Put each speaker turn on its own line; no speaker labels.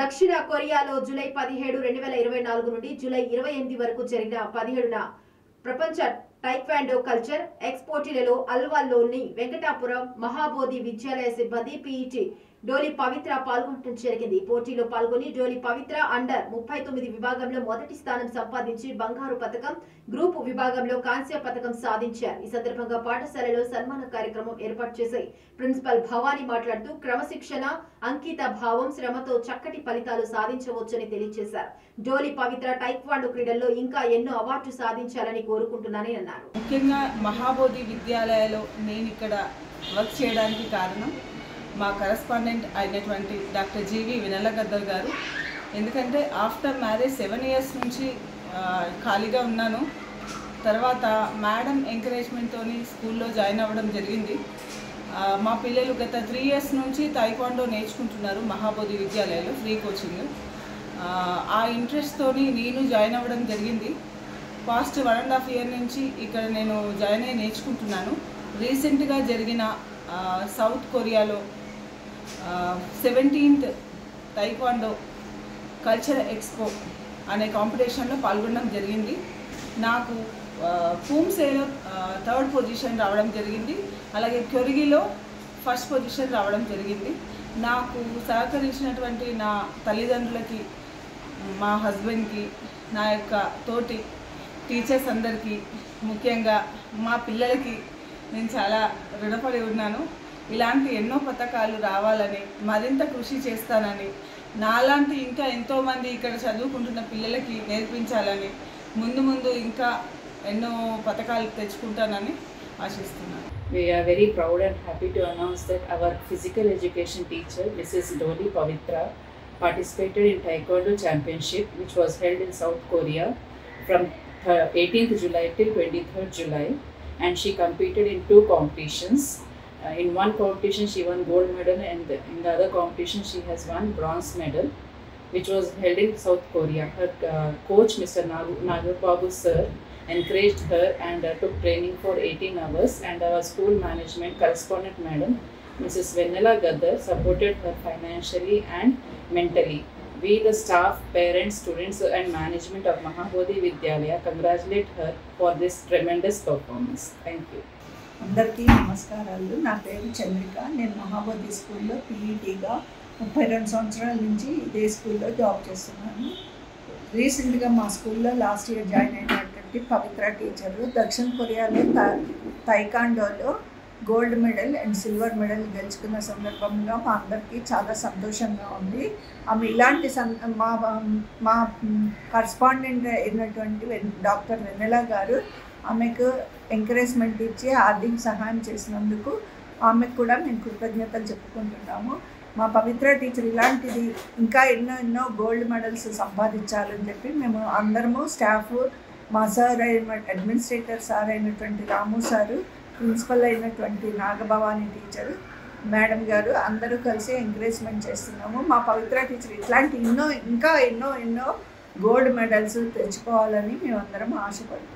దక్షిణ కొరియాలో జూలై 17, 2024 నుండి జూలై 28 వరకు జరిగిన 17న ప్రపంచ టైక్వాండో కల్చర్ ఎక్స్పోటీలలో అల్వాల్లోని వెంకటాపురం మహాబోధి విద్యాలయ సిబ్బంది పీఈటీ డోలి పవిత్ర పాల్గొనడం జరిగింది. పోటీలో పాల్గొని డోలి పవిత్ర అండర్ 39 విభాగంలో మొదటి స్థానం సంపాదించి బంగారు పతకం, గ్రూప్ విభాగంలో కాంస్య పతకం సాధించారు. ఈ సందర్భంగా పాఠశాలలో సన్మాన కార్యక్రమం ఏర్పాటు చేసి ప్రిన్సిపల్ భవానీ మాట్లాడుతూ క్రమశిక్షణ, అంకిత భావం, శ్రమతో చక్కటి ఫలితాలు సాధించవచ్చని తెలియజేశారు. డోలి పవిత్ర టైక్వాండో క్రీడల్లో ఇంకా ఎన్నో అవార్డు సాధించాలని కోరుకుంటున్నానని అన్నారు.
ముఖ్యంగా మహాబోధి విద్యాలయలో నేను ఇక్కడ వర్క్ చేయడానికి కారణం మా కరెస్పాండెంట్ అయినటువంటి డాక్టర్ జీవి వినల గద్దర్ గారు. ఎందుకంటే ఆఫ్టర్ మ్యారేజ్ 7 years నుంచి ఖాళీగా ఉన్నాను. తర్వాత మేడం ఎంకరేజ్మెంట్తో స్కూల్లో జాయిన్ అవ్వడం జరిగింది. మా పిల్లలు గత 3 years నుంచి taekwondo నేర్చుకుంటున్నారు మహాబోధి విద్యాలయంలో ఫ్రీ కోచింగ్. ఆ ఇంట్రెస్ట్తో నేను జాయిన్ అవ్వడం జరిగింది. పాస్ట్ 1.5 years నుంచి ఇక్కడ నేను జాయిన్ అయ్యి నేర్చుకుంటున్నాను. రీసెంట్గా జరిగిన సౌత్ కొరియాలో 17th టైక్వాండో కల్చర్ ఎక్స్పో అనే కాంపిటీషన్లో పాల్గొనడం జరిగింది. నాకు పూమ్సేలో 3rd పొజిషన్ రావడం జరిగింది. అలాగే క్యొరిగిలో 1st పొజిషన్ రావడం జరిగింది. నాకు సహకరించినటువంటి నా తల్లిదండ్రులకి, మా హస్బెండ్కి, నా యొక్క తోటి టీచర్స్ అందరికీ, ముఖ్యంగా మా పిల్లలకి నేను చాలా రుణపడి ఉన్నాను. ఇలాంటి ఎన్నో పథకాలు రావాలని, మరింత కృషి చేస్తానని, నాలాంటి ఇంకా ఎంతోమంది ఇక్కడ చదువుకుంటున్న పిల్లలకి నేర్పించాలని, ముందు ఇంకా ఎన్నో పథకాలు తెచ్చుకుంటానని ఆశిస్తున్నాను.
We are very proud and happy to announce that our physical education teacher, Mrs. Doli Pavitra, participated in Taekwondo Championship, which was held in South Korea from 18th July till 23rd July, and she competed in 2 competitions. In one competition she won gold medal, and in the other competition she has won bronze medal, which was held in South Korea. Her coach, Mr. Nagababu sir, encouraged her and took training for 18 hours, and our school management correspondent madam, Mrs. Vennela Gaddar, supported her financially and mentally. We, the staff, parents, students and management of Mahabodhi Vidyalaya congratulate her for this tremendous performance. Thank you.
అందరికీ నమస్కారాలు. నా పేరు చంద్రిక. నేను మహాబోధి స్కూల్లో పీఈటీగా 32 సంవత్సరాల నుంచి ఇదే స్కూల్లో జాబ్ చేస్తున్నాను. రీసెంట్గా మా స్కూల్లో లాస్ట్ ఇయర్ జాయిన్ అయినటువంటి పవిత్ర టీచరు దక్షిణ కొరియాలో టైకాండోలో gold medal and silver medal గెలుచుకున్న సందర్భంగా మా అందరికీ చాలా సంతోషంగా ఉంది. ఆమె ఇలాంటి మా కరస్పాండెంట్ అయినటువంటి డాక్టర్ వెన్నెల గారు ఆమెకు ఎంకరేజ్మెంట్ ఇచ్చి ఆర్థిక సహాయం చేసినందుకు ఆమెకు కూడా మేము కృతజ్ఞతలు చెప్పుకుంటున్నాము. మా పవిత్ర టీచర్ ఇలాంటిది ఇంకా ఎన్నో గోల్డ్ మెడల్స్ సంపాదించాలని చెప్పి మేము అందరము స్టాఫ్, మా సార్ అయిన అడ్మినిస్ట్రేటర్ సార్ అయినటువంటి రాము సారు, ప్రిన్సిపల్ అయినటువంటి నాగభవాని టీచరు మేడం గారు అందరూ కలిసి ఎంకరేజ్మెంట్ చేస్తున్నాము. మా పవిత్ర టీచర్ ఇట్లాంటి ఇంకా ఎన్నో గోల్డ్ మెడల్స్ తెచ్చుకోవాలని మేమందరం ఆశపడుతున్నాము.